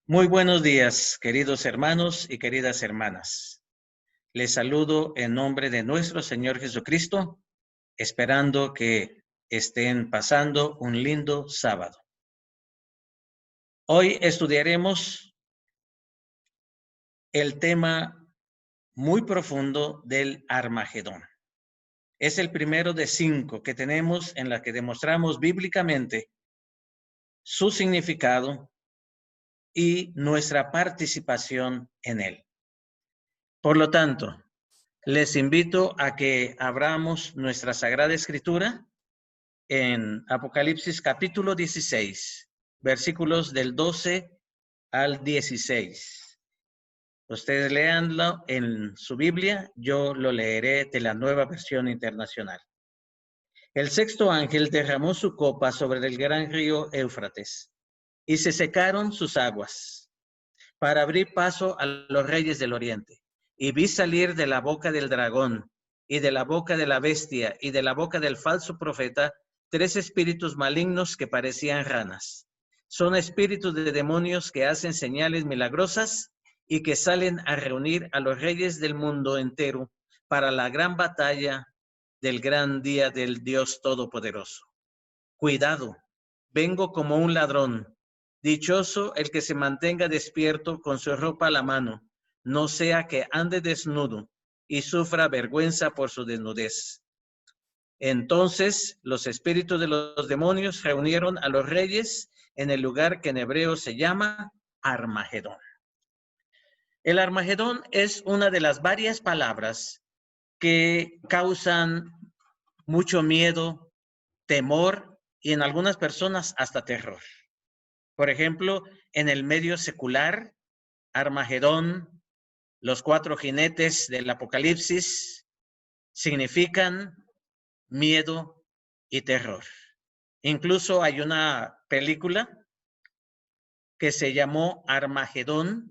Muy buenos días, queridos hermanos y queridas hermanas. Les saludo en nombre de nuestro Señor Jesucristo, esperando que estén pasando un lindo sábado. Hoy estudiaremos el tema muy profundo del Armagedón. Es el primero de 5 que tenemos en la que demostramos bíblicamente su significado y nuestra participación en él. Por lo tanto, les invito a que abramos nuestra Sagrada Escritura en Apocalipsis capítulo 16, versículos del 12 al 16. Ustedes léanlo en su Biblia, yo lo leeré de la Nueva Versión Internacional. El sexto ángel derramó su copa sobre el gran río Éufrates, y se secaron sus aguas, para abrir paso a los reyes del oriente. Y vi salir de la boca del dragón, y de la boca de la bestia, y de la boca del falso profeta, 3 espíritus malignos que parecían ranas. Son espíritus de demonios que hacen señales milagrosas y que salen a reunir a los reyes del mundo entero para la gran batalla del gran día del Dios Todopoderoso. Cuidado, vengo como un ladrón. Dichoso el que se mantenga despierto con su ropa a la mano, no sea que ande desnudo y sufra vergüenza por su desnudez. Entonces los espíritus de los demonios reunieron a los reyes en el lugar que en hebreo se llama Armagedón. El Armagedón es una de las varias palabras que causan mucho miedo, temor y en algunas personas hasta terror. Por ejemplo, en el medio secular, Armagedón, los 4 jinetes del Apocalipsis, significan miedo y terror. Incluso hay una película que se llamó Armagedón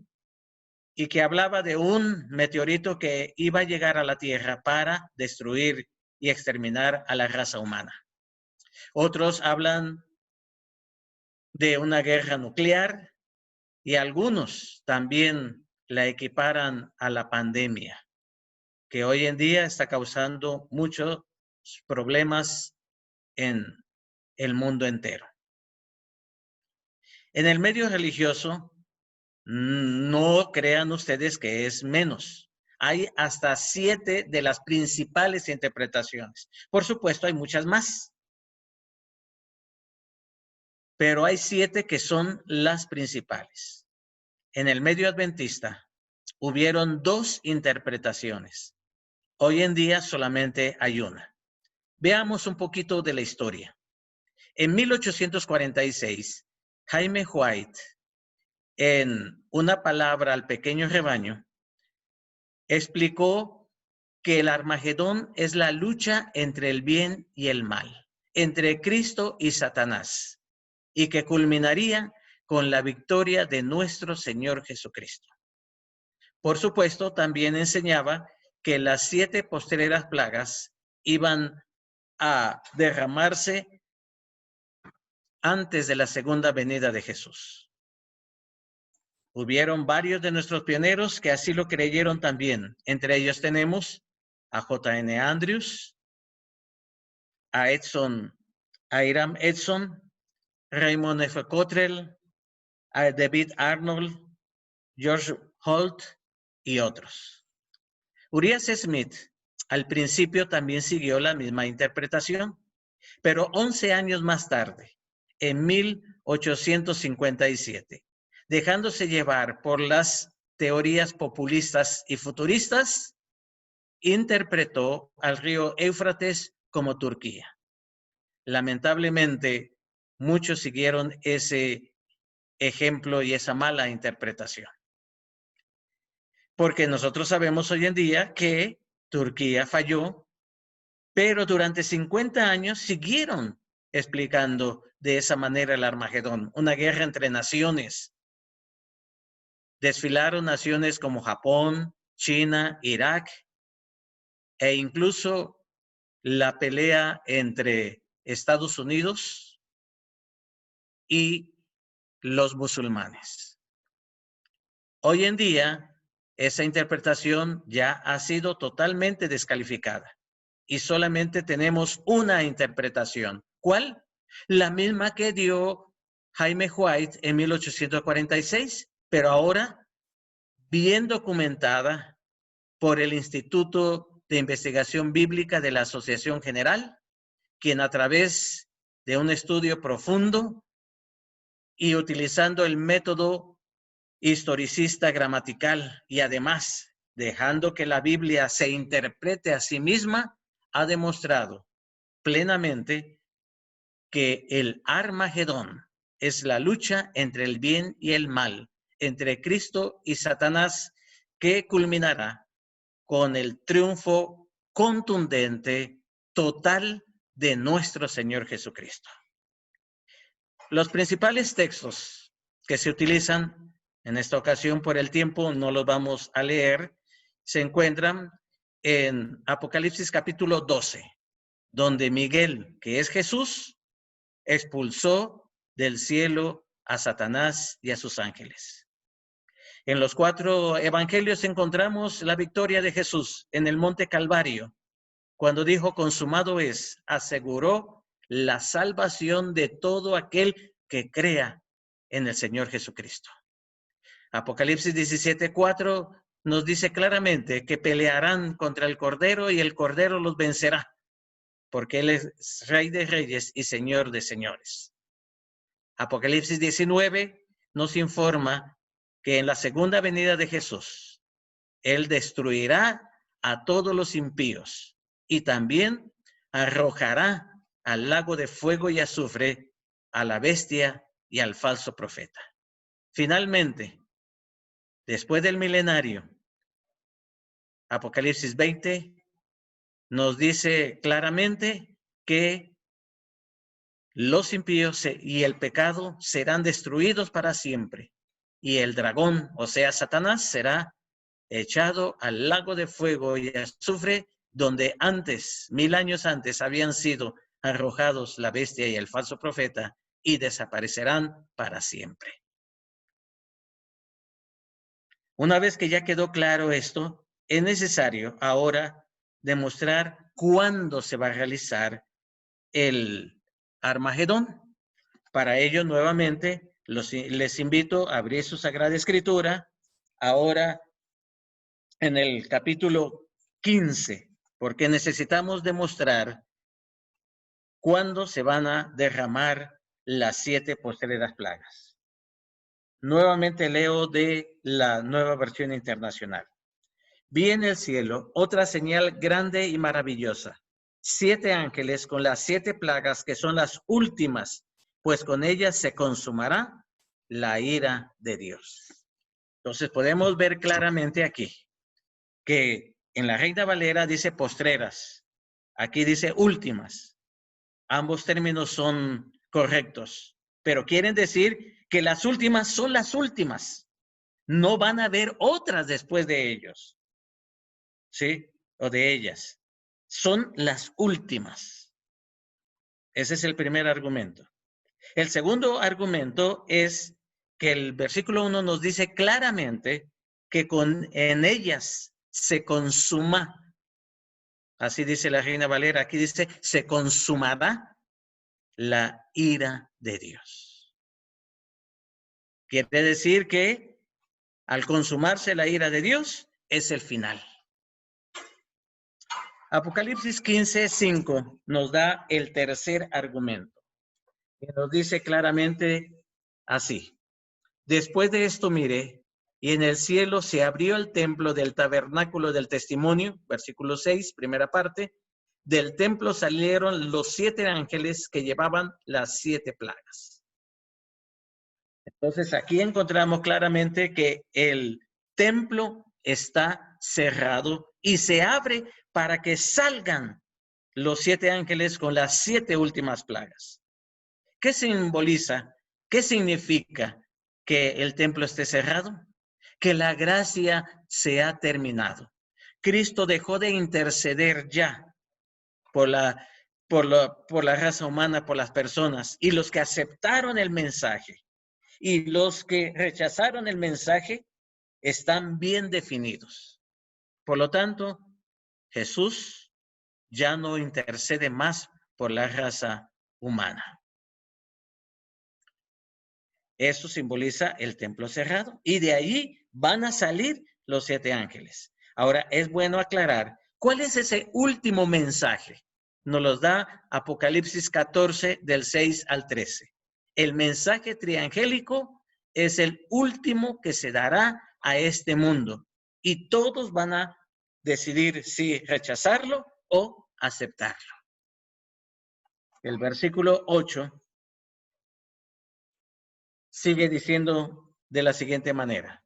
y que hablaba de un meteorito que iba a llegar a la Tierra para destruir y exterminar a la raza humana. Otros hablan de una guerra nuclear y algunos también la equiparan a la pandemia, que hoy en día está causando muchos problemas en el mundo entero. En el medio religioso, no crean ustedes que es menos. Hay hasta 7 de las principales interpretaciones. Por supuesto, hay muchas más, pero hay 7 que son las principales. En el medio adventista hubieron 2 interpretaciones. Hoy en día solamente hay una. Veamos un poquito de la historia. En 1846, Jaime White, en una palabra al pequeño rebaño, explicó que el Armagedón es la lucha entre el bien y el mal, entre Cristo y Satanás, y que culminaría con la victoria de nuestro Señor Jesucristo. Por supuesto, también enseñaba que las 7 postreras plagas iban a derramarse antes de la segunda venida de Jesús. Hubieron varios de nuestros pioneros que así lo creyeron también. Entre ellos tenemos a J.N. Andrews, a Hiram Edson, Raymond F. Cottrell, a David Arnold, George Holt y otros. Uriah Smith al principio también siguió la misma interpretación, pero 11 años más tarde, en 1857, dejándose llevar por las teorías populistas y futuristas, interpretó al río Éufrates como Turquía. Lamentablemente, muchos siguieron ese ejemplo y esa mala interpretación. Porque nosotros sabemos hoy en día que Turquía falló, pero durante 50 años siguieron explicando de esa manera el Armagedón, una guerra entre naciones. Desfilaron naciones como Japón, China, Irak, e incluso la pelea entre Estados Unidos y los musulmanes. Hoy en día, esa interpretación ya ha sido totalmente descalificada y solamente tenemos una interpretación. ¿Cuál? La misma que dio Jaime White en 1846, pero ahora bien documentada por el Instituto de Investigación Bíblica de la Asociación General, quien a través de un estudio profundo y utilizando el método historicista gramatical y además dejando que la Biblia se interprete a sí misma, ha demostrado plenamente que el Armagedón es la lucha entre el bien y el mal, entre Cristo y Satanás, que culminará con el triunfo contundente, total de nuestro Señor Jesucristo. Los principales textos que se utilizan en esta ocasión, por el tiempo no los vamos a leer, se encuentran en Apocalipsis capítulo 12, donde Miguel, que es Jesús, expulsó del cielo a Satanás y a sus ángeles. En los 4 evangelios encontramos la victoria de Jesús en el monte Calvario, cuando dijo consumado es, aseguró la salvación de todo aquel que crea en el Señor Jesucristo. Apocalipsis 17:4 nos dice claramente que pelearán contra el Cordero y el Cordero los vencerá, porque Él es Rey de Reyes y Señor de Señores. Apocalipsis 19 nos informa que en la segunda venida de Jesús, Él destruirá a todos los impíos y también arrojará al lago de fuego y azufre a la bestia y al falso profeta. Finalmente, después del milenario, Apocalipsis 20 nos dice claramente que los impíos y el pecado serán destruidos para siempre y el dragón, o sea, Satanás, será echado al lago de fuego y azufre, donde antes, 1000 años antes, habían sido arrojados la bestia y el falso profeta y desaparecerán para siempre. Una vez que ya quedó claro esto, es necesario ahora demostrar cuándo se va a realizar el Armagedón. Para ello, nuevamente, les invito a abrir su Sagrada Escritura, ahora en el capítulo 15, porque necesitamos demostrar cuándo se van a derramar las 7 postreras plagas. Nuevamente leo de la Nueva Versión Internacional. Vi en el cielo otra señal grande y maravillosa, 7 ángeles con las 7 plagas que son las últimas, pues con ellas se consumará la ira de Dios. Entonces podemos ver claramente aquí que en la Reina Valera dice postreras, aquí dice últimas. Ambos términos son correctos, pero quieren decir que las últimas son las últimas. No van a haber otras después de ellos. ¿Sí? O de ellas. Son las últimas. Ese es el primer argumento. El segundo argumento es que el versículo 1 nos dice claramente que en ellas se consuma. Así dice la Reina Valera. Aquí dice, se consumará la ira de Dios. Quiere decir que al consumarse la ira de Dios es el final. Apocalipsis 15:5 nos da el tercer argumento. Y nos dice claramente así. Después de esto miré, y en el cielo se abrió el templo del tabernáculo del testimonio, versículo 6, primera parte. Del templo salieron los 7 ángeles que llevaban las 7 plagas. Entonces aquí encontramos claramente que el templo está cerrado y se abre para que salgan los 7 ángeles con las 7 últimas plagas. ¿Qué simboliza? ¿Qué significa que el templo esté cerrado? Que la gracia se ha terminado. Cristo dejó de interceder ya por la raza humana, por las personas, y los que aceptaron el mensaje Y los que rechazaron el mensaje están bien definidos. Por lo tanto, Jesús ya no intercede más por la raza humana. Eso simboliza el templo cerrado y de ahí van a salir los 7 ángeles. Ahora, es bueno aclarar, ¿cuál es ese último mensaje? Nos los da Apocalipsis 14 del 6 al 13. El mensaje triangélico es el último que se dará a este mundo y todos van a decidir si rechazarlo o aceptarlo. El versículo 8 sigue diciendo de la siguiente manera: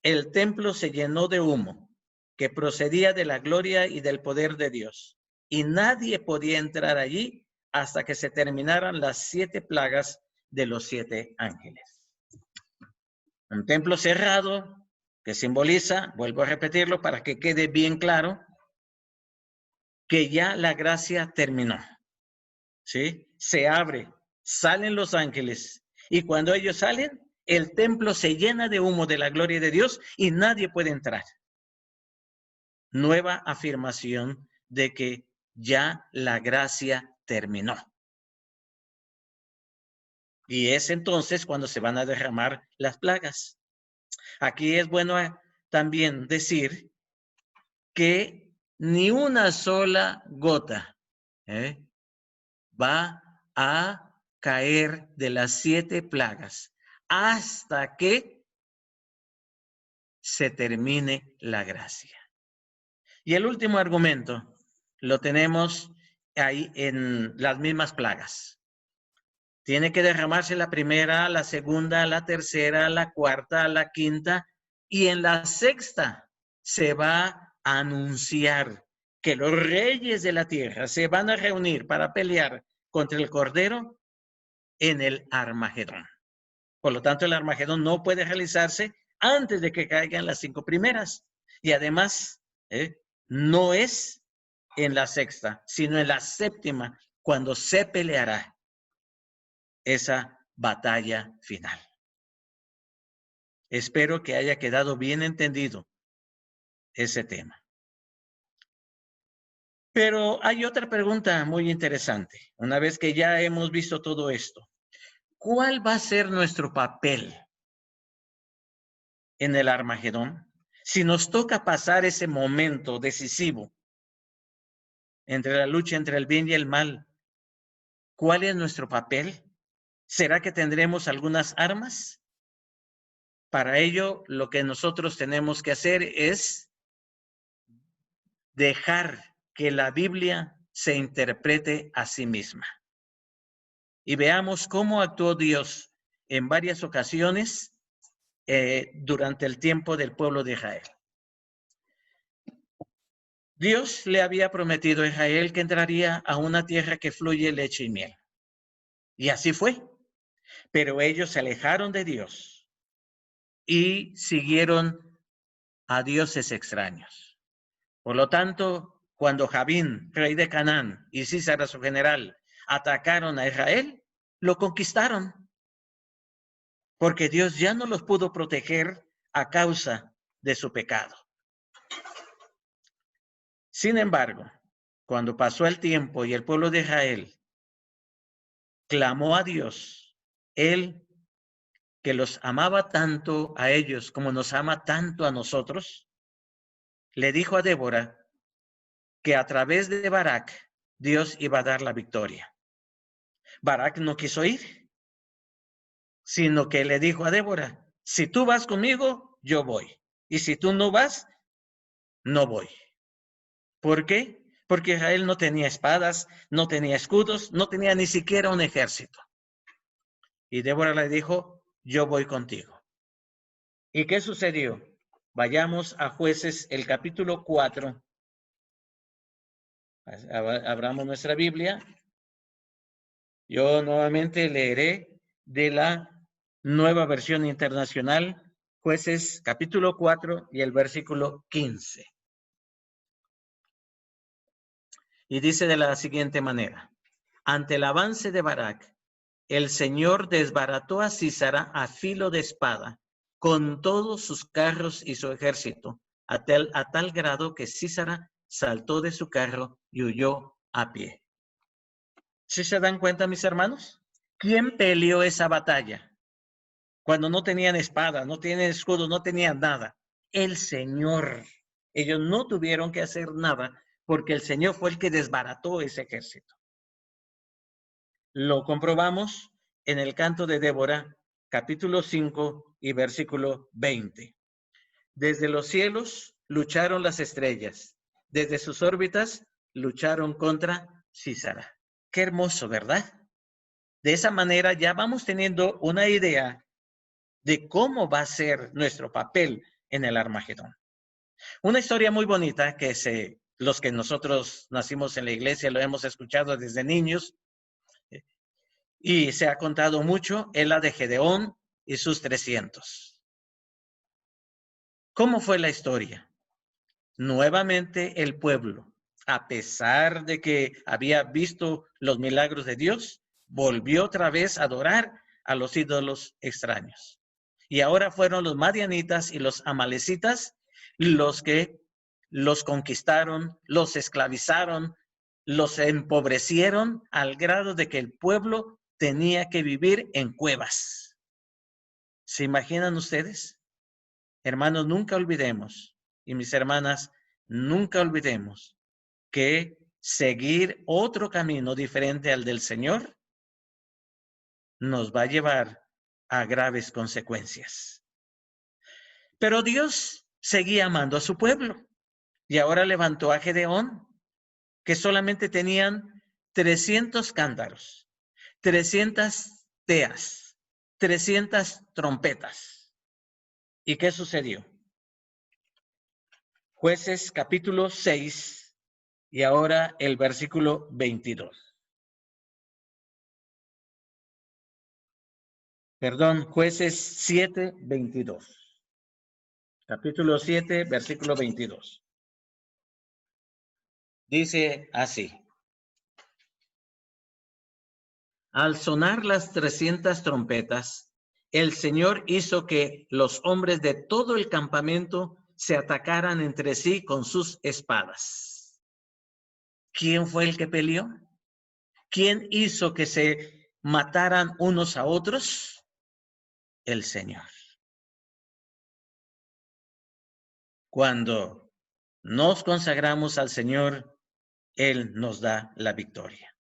el templo se llenó de humo que procedía de la gloria y del poder de Dios, y nadie podía entrar allí hasta que se terminaran las 7 plagas de los 7 ángeles. Un templo cerrado que simboliza, vuelvo a repetirlo para que quede bien claro, que ya la gracia terminó. ¿Sí? Se abre, salen los ángeles, y cuando ellos salen, el templo se llena de humo de la gloria de Dios y nadie puede entrar. Nueva afirmación de que ya la gracia terminó. Y es entonces cuando se van a derramar las plagas. Aquí es bueno también decir que ni una sola gota va a caer de las 7 plagas hasta que se termine la gracia. Y el último argumento lo tenemos ahí en las mismas plagas. Tiene que derramarse la primera, la segunda, la tercera, la cuarta, la quinta, y en la sexta se va a anunciar que los reyes de la tierra se van a reunir para pelear contra el Cordero en el Armagedón. Por lo tanto, el Armagedón no puede realizarse antes de que caigan las 5 primeras. Y además, no es en la sexta, sino en la séptima, cuando se peleará esa batalla final. Espero que haya quedado bien entendido ese tema. Pero hay otra pregunta muy interesante. Una vez que ya hemos visto todo esto, ¿cuál va a ser nuestro papel en el Armagedón? Si nos toca pasar ese momento decisivo entre la lucha entre el bien y el mal, ¿cuál es nuestro papel? ¿Será que tendremos algunas armas? Para ello, lo que nosotros tenemos que hacer es dejar que la Biblia se interprete a sí misma. Y veamos cómo actuó Dios en varias ocasiones durante el tiempo del pueblo de Israel. Dios le había prometido a Israel que entraría a una tierra que fluye leche y miel. Y así fue. Pero ellos se alejaron de Dios y siguieron a dioses extraños. Por lo tanto, cuando Jabín, rey de Canaán, y Císara, su general, atacaron a Israel, lo conquistaron. Porque Dios ya no los pudo proteger a causa de su pecado. Sin embargo, cuando pasó el tiempo y el pueblo de Israel clamó a Dios, Él, que los amaba tanto a ellos como nos ama tanto a nosotros, le dijo a Débora que a través de Barak Dios iba a dar la victoria. Barak no quiso ir, sino que le dijo a Débora: si tú vas conmigo, yo voy. Y si tú no vas, no voy. ¿Por qué? Porque Israel no tenía espadas, no tenía escudos, no tenía ni siquiera un ejército. Y Débora le dijo: yo voy contigo. ¿Y qué sucedió? Vayamos a Jueces, el capítulo 4. Abramos nuestra Biblia. Yo nuevamente leeré de la Nueva Versión Internacional, Jueces capítulo 4 y el versículo 15. Y dice de la siguiente manera: ante el avance de Barak, el Señor desbarató a Sísara a filo de espada, con todos sus carros y su ejército, a tal grado que Sísara saltó de su carro y huyó a pie. ¿Sí se dan cuenta, mis hermanos? ¿Quién peleó esa batalla? Cuando no tenían espada, no tenían escudo, no tenían nada. El Señor. Ellos no tuvieron que hacer nada porque el Señor fue el que desbarató ese ejército. Lo comprobamos en el canto de Débora, capítulo 5 y versículo 20. Desde los cielos lucharon las estrellas, desde sus órbitas lucharon contra Sísara. Qué hermoso, ¿verdad? De esa manera ya vamos teniendo una idea de cómo va a ser nuestro papel en el Armagedón. Una historia muy bonita que los que nosotros nacimos en la iglesia lo hemos escuchado desde niños y se ha contado mucho, es la de Gedeón y sus 300. ¿Cómo fue la historia? Nuevamente el pueblo, a pesar de que había visto los milagros de Dios, volvió otra vez a adorar a los ídolos extraños. Y ahora fueron los madianitas y los amalecitas los que los conquistaron, los esclavizaron, los empobrecieron al grado de que el pueblo tenía que vivir en cuevas. ¿Se imaginan ustedes? Hermanos, nunca olvidemos, y mis hermanas, nunca olvidemos que seguir otro camino diferente al del Señor nos va a llevar a graves consecuencias. Pero Dios seguía amando a su pueblo y ahora levantó a Gedeón, que solamente tenían 300 cántaros, 300 teas, 300 trompetas. ¿Y qué sucedió? Jueces capítulo 6 y ahora el versículo 22. Perdón, Jueces 7, 22. Capítulo 7, versículo 22. Dice así. Al sonar las 300 trompetas, el Señor hizo que los hombres de todo el campamento se atacaran entre sí con sus espadas. ¿Quién fue el que peleó? ¿Quién hizo que se mataran unos a otros? El Señor. Cuando nos consagramos al Señor, Él nos da la victoria.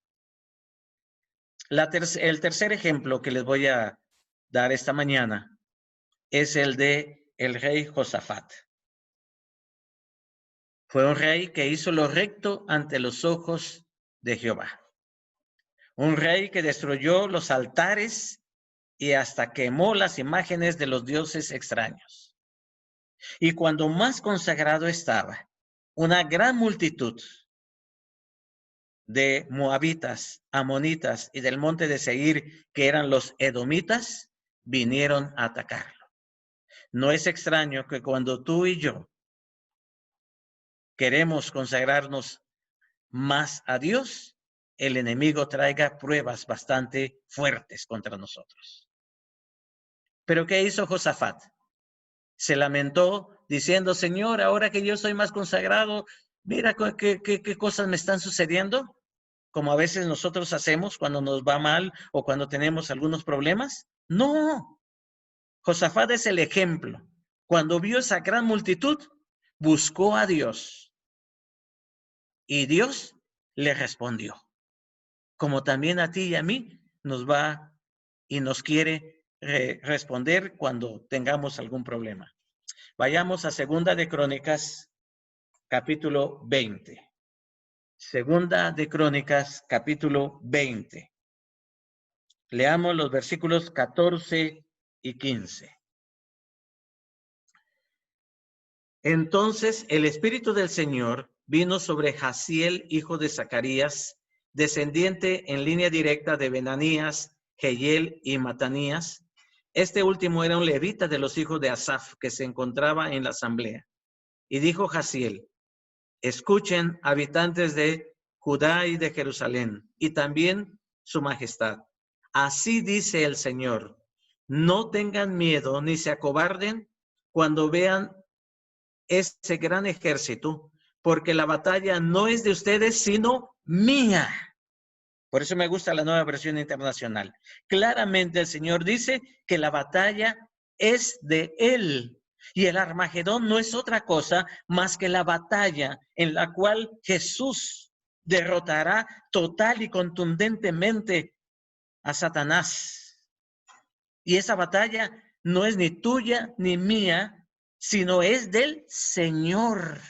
El tercer ejemplo que les voy a dar esta mañana es el de el rey Josafat. Fue un rey que hizo lo recto ante los ojos de Jehová. Un rey que destruyó los altares y hasta quemó las imágenes de los dioses extraños. Y cuando más consagrado estaba, una gran multitud de moabitas, amonitas y del monte de Seir, que eran los edomitas, vinieron a atacarlo. No es extraño que cuando tú y yo queremos consagrarnos más a Dios, el enemigo traiga pruebas bastante fuertes contra nosotros. ¿Pero qué hizo Josafat? Se lamentó diciendo, Señor, ahora que yo soy más consagrado, mira qué cosas me están sucediendo, como a veces nosotros hacemos cuando nos va mal o cuando tenemos algunos problemas. No, Josafat es el ejemplo. Cuando vio esa gran multitud, buscó a Dios y Dios le respondió. Como también a ti y a mí nos va y nos quiere responder cuando tengamos algún problema. Vayamos a Segunda de Crónicas, capítulo 20. Segunda de Crónicas, capítulo 20. Leamos los versículos 14 y 15. Entonces el Espíritu del Señor vino sobre Jaziel, hijo de Zacarías, descendiente en línea directa de Benanías, Jehiel y Matanías. Este último era un levita de los hijos de Asaf, que se encontraba en la asamblea. Y dijo Jaziel, escuchen, habitantes de Judá y de Jerusalén, y también su majestad. Así dice el Señor. No tengan miedo ni se acobarden cuando vean ese gran ejército, porque la batalla no es de ustedes, sino mía. Por eso me gusta la nueva versión internacional. Claramente el Señor dice que la batalla es de Él. Y el Armagedón no es otra cosa más que la batalla en la cual Jesús derrotará total y contundentemente a Satanás. Y esa batalla no es ni tuya ni mía, sino es del Señor.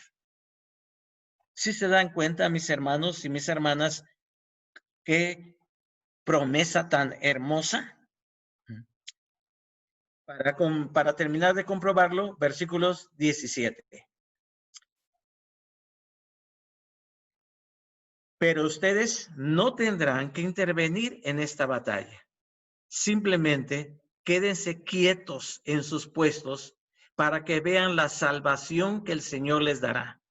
Si se dan cuenta, mis hermanos y mis hermanas, qué promesa tan hermosa. Para terminar de comprobarlo, versículos 17. Pero ustedes no tendrán que intervenir en esta batalla. Simplemente quédense quietos en sus puestos para que vean la salvación que el Señor les dará.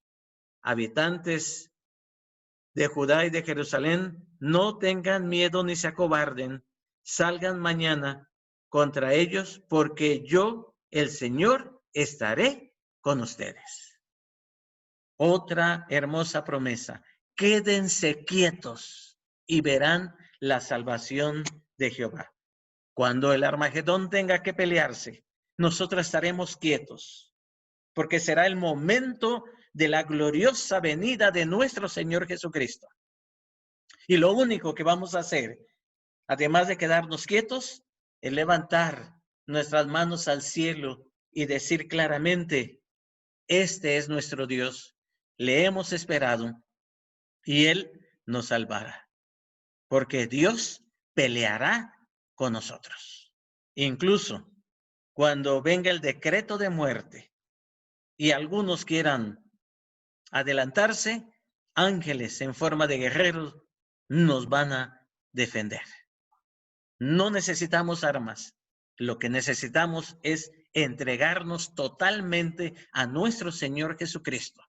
Habitantes de Judá y de Jerusalén, no tengan miedo ni se acobarden. Salgan mañana contra ellos, porque yo, el Señor, estaré con ustedes. Otra hermosa promesa. Quédense quietos y verán la salvación de Jehová. Cuando el Armagedón tenga que pelearse, nosotros estaremos quietos, porque será el momento de la gloriosa venida de nuestro Señor Jesucristo. Y lo único que vamos a hacer, además de quedarnos quietos, es levantar nuestras manos al cielo y decir claramente, este es nuestro Dios, le hemos esperado y Él nos salvará, porque Dios peleará con nosotros. Incluso cuando venga el decreto de muerte y algunos quieran adelantarse, ángeles en forma de guerreros nos van a defender. No necesitamos armas. Lo que necesitamos es entregarnos totalmente a nuestro Señor Jesucristo.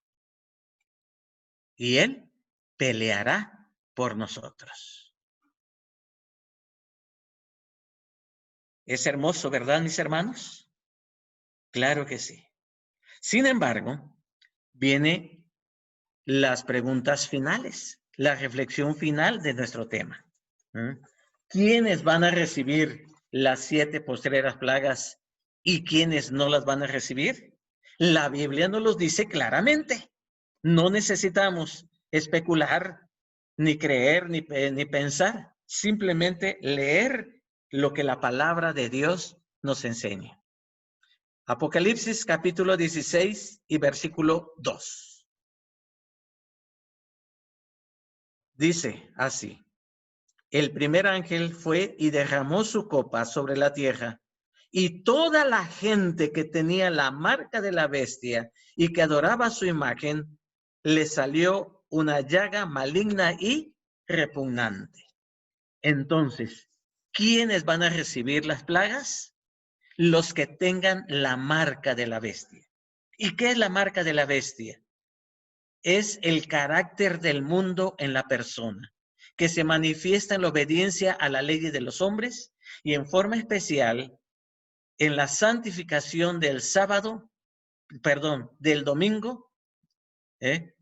Y Él peleará por nosotros. Es hermoso, ¿verdad, mis hermanos? Claro que sí. Sin embargo, vienen las preguntas finales, la reflexión final de nuestro tema. ¿Quiénes van a recibir las 7 postreras plagas y quiénes no las van a recibir? La Biblia nos los dice claramente. No necesitamos especular, ni creer, ni pensar. Simplemente leer lo que la palabra de Dios nos enseña. Apocalipsis capítulo 16 y versículo 2. Dice así. El primer ángel fue y derramó su copa sobre la tierra, y toda la gente que tenía la marca de la bestia y que adoraba su imagen, le salió una llaga maligna y repugnante. Entonces, ¿quiénes van a recibir las plagas? Los que tengan la marca de la bestia. ¿Y qué es la marca de la bestia? Es el carácter del mundo en la persona, que se manifiesta en la obediencia a la ley de los hombres y en forma especial en la santificación del del domingo,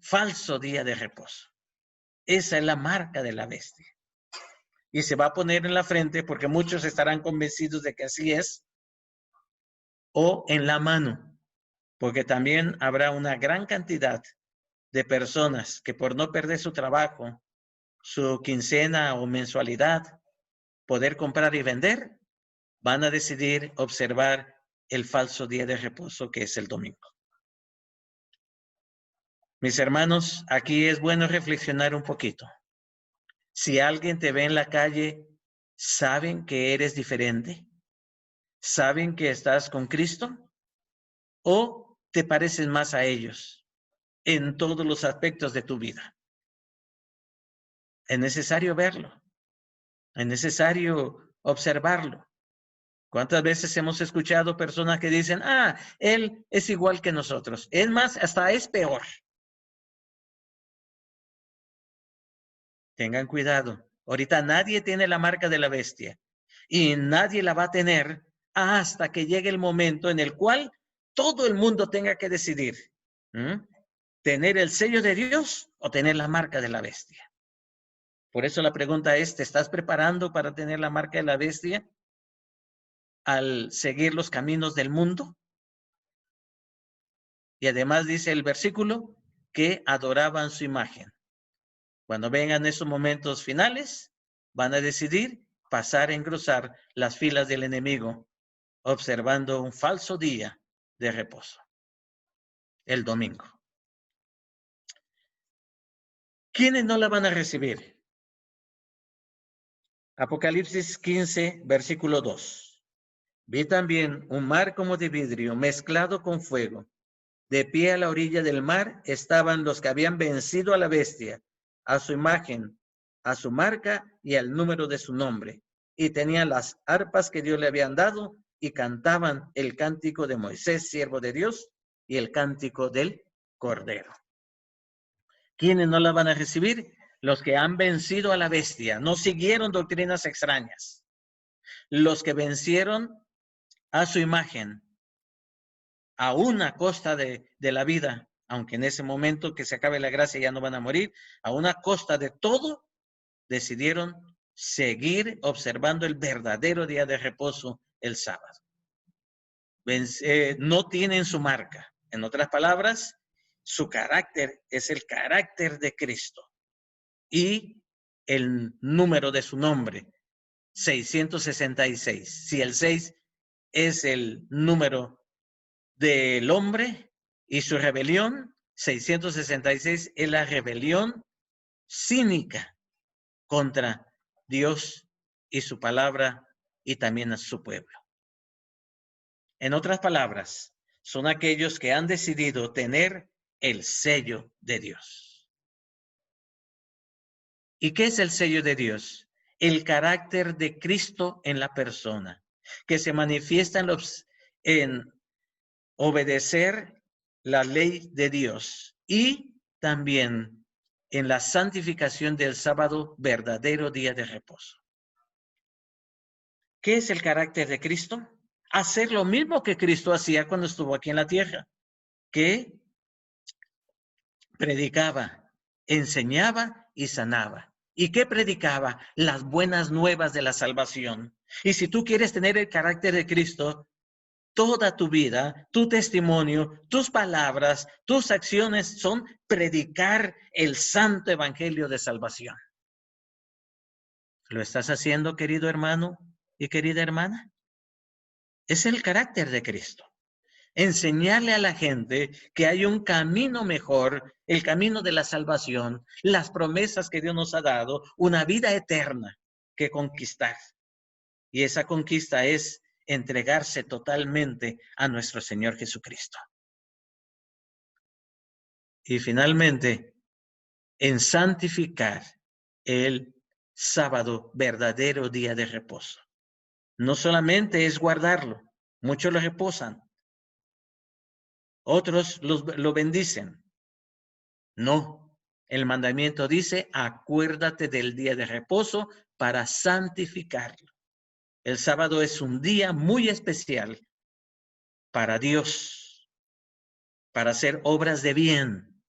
falso día de reposo. Esa es la marca de la bestia. Y se va a poner en la frente porque muchos estarán convencidos de que así es, o en la mano, porque también habrá una gran cantidad de personas que por no perder su trabajo, su quincena o mensualidad, poder comprar y vender, van a decidir observar el falso día de reposo que es el domingo. Mis hermanos, aquí es bueno reflexionar un poquito. Si alguien te ve en la calle, ¿saben que eres diferente? ¿Saben que estás con Cristo? ¿O te pareces más a ellos en todos los aspectos de tu vida? Es necesario verlo. Es necesario observarlo. ¿Cuántas veces hemos escuchado personas que dicen, él es igual que nosotros? Es más, hasta es peor. Tengan cuidado. Ahorita nadie tiene la marca de la bestia. y nadie la va a tener hasta que llegue el momento en el cual todo el mundo tenga que decidir, tener el sello de Dios o tener la marca de la bestia. Por eso la pregunta es, ¿te estás preparando para tener la marca de la bestia al seguir los caminos del mundo? Y además dice el versículo que adoraban su imagen. Cuando vengan esos momentos finales, van a decidir pasar a engrosar las filas del enemigo, observando un falso día de reposo, el domingo. ¿Quiénes no la van a recibir? Apocalipsis 15, versículo 2. Vi también un mar como de vidrio mezclado con fuego. De pie a la orilla del mar estaban los que habían vencido a la bestia, a su imagen, a su marca y al número de su nombre. Y tenían las arpas que Dios le habían dado y cantaban el cántico de Moisés, siervo de Dios, y el cántico del Cordero. ¿Quiénes no la van a recibir? Los que han vencido a la bestia, no siguieron doctrinas extrañas. Los que vencieron a su imagen, a una costa de la vida, aunque en ese momento que se acabe la gracia ya no van a morir, a una costa de todo, decidieron seguir observando el verdadero día de reposo, el sábado. No tienen su marca. En otras palabras, su carácter es el carácter de Cristo y el número de su nombre, 666. Si el 6 es el número del hombre y su rebelión, 666 es la rebelión cínica contra Dios y su palabra y también a su pueblo. En otras palabras, son aquellos que han decidido tener el sello de Dios. ¿Y qué es el sello de Dios? El carácter de Cristo en la persona, que se manifiesta en obedecer la ley de Dios y también en la santificación del sábado, verdadero día de reposo. ¿Qué es el carácter de Cristo? Hacer lo mismo que Cristo hacía cuando estuvo aquí en la tierra, que predicaba, enseñaba y sanaba. ¿Y qué predicaba? Las buenas nuevas de la salvación. Y si tú quieres tener el carácter de Cristo, toda tu vida, tu testimonio, tus palabras, tus acciones son predicar el santo evangelio de salvación. ¿Lo estás haciendo, querido hermano y querida hermana? Es el carácter de Cristo. Enseñarle a la gente que hay un camino mejor, el camino de la salvación, las promesas que Dios nos ha dado, una vida eterna que conquistar. Y esa conquista es entregarse totalmente a nuestro Señor Jesucristo. Y finalmente, en santificar el sábado, verdadero día de reposo. No solamente es guardarlo, muchos lo reposan, otros lo bendicen. No, el mandamiento dice, acuérdate del día de reposo para santificarlo. El sábado es un día muy especial para Dios, para hacer obras de bien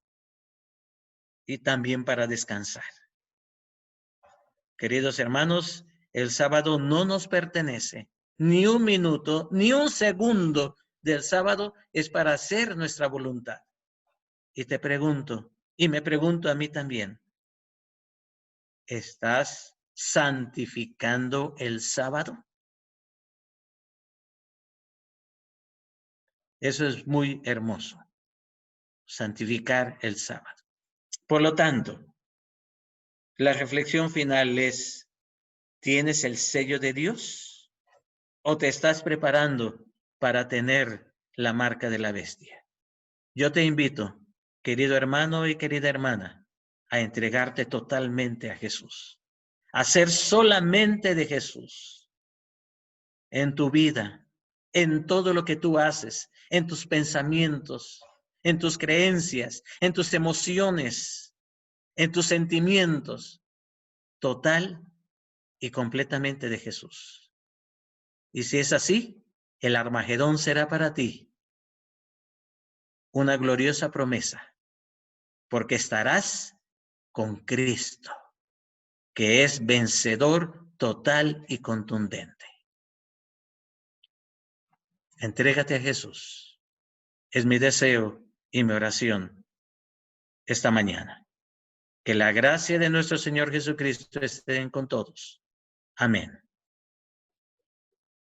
y también para descansar. Queridos hermanos, el sábado no nos pertenece. Ni un minuto, ni un segundo del sábado es para hacer nuestra voluntad. Y te pregunto, y me pregunto a mí también, ¿estás santificando el sábado? Eso es muy hermoso, santificar el sábado. Por lo tanto, la reflexión final es, ¿tienes el sello de Dios? ¿O te estás preparando para tener la marca de la bestia? Yo te invito, querido hermano y querida hermana, a entregarte totalmente a Jesús, a ser solamente de Jesús en tu vida, en todo lo que tú haces, en tus pensamientos, en tus creencias, en tus emociones, en tus sentimientos, total y completamente de Jesús. Y si es así, el Armagedón será para ti una gloriosa promesa, porque estarás con Cristo, que es vencedor total y contundente. Entrégate a Jesús. Es mi deseo y mi oración esta mañana. Que la gracia de nuestro Señor Jesucristo esté con todos. Amén.